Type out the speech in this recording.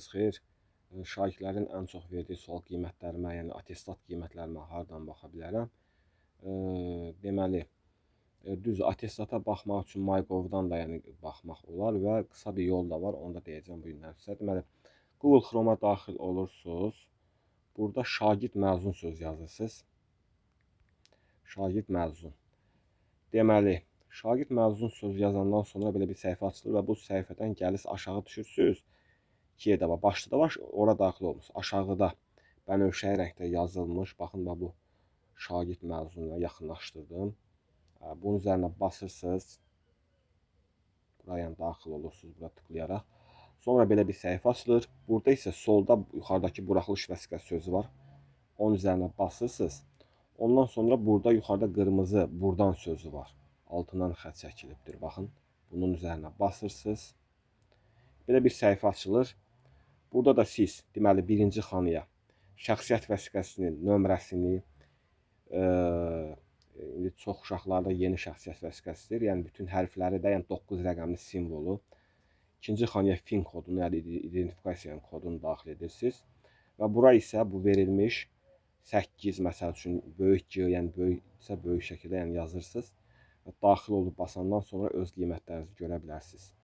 Xeyr, şahidlərin ən çox verdiyi sual qiymətlərimə, yəni attestat qiymətlərimə hardan baxa bilərəm? Deməli, düzdür, attestata baxmaq üçün MyGov-dan da yəni baxmaq olar və qısa bir yol da var, onu da deyəcəm bu gündən sizə. Deməli, Google Chrome-a daxil olursunuz. Burada şagird məzun söz yazırsınız. Şagird məzun. Deməli, şagird məzun söz yazandan sonra belə bir səhifə açılır və bu səhifədən gəlirsiniz aşağı düşürsünüz. İkiyə də var. Başda da var, ora daxil olmuş. Aşağıda bənövşəyi rəngdə yazılmış. Baxın, bu şagird məzununa yaxınlaşdırdım. Bunun üzərinə basırsınız. Buraya daxil olursunuz, bura tıklayaraq. Sonra belə bir səhifə açılır. Burada isə solda yuxarıdakı buraxılış vəsiqəsi sözü var. Onun üzərinə basırsınız. Ondan sonra burada yuxarıda qırmızı buradan sözü var. Altından xətt çəkilibdir. Baxın, bunun üzərinə basırsınız. Belə bir səhifə açılır. Burada da siz, deməli, birinci xanaya şəxsiyyət vəsiqəsinin nömrəsini, indi çox uşaqlarda yeni şəxsiyyət vəsiqəsidir, yəni bütün hərfləri də, yəni 9 rəqəmli simvolu. İkinci xanaya FIN kodunu, yəni identifikasiya kodunu daxil edirsiniz. Və bura isə bu verilmiş 8, məsəl üçün, böyük G, yəni böyüksə böyük şəkildə yəni yazırsınız. Və daxil olub basandan sonra öz qiymətlərinizi görə bilərsiniz.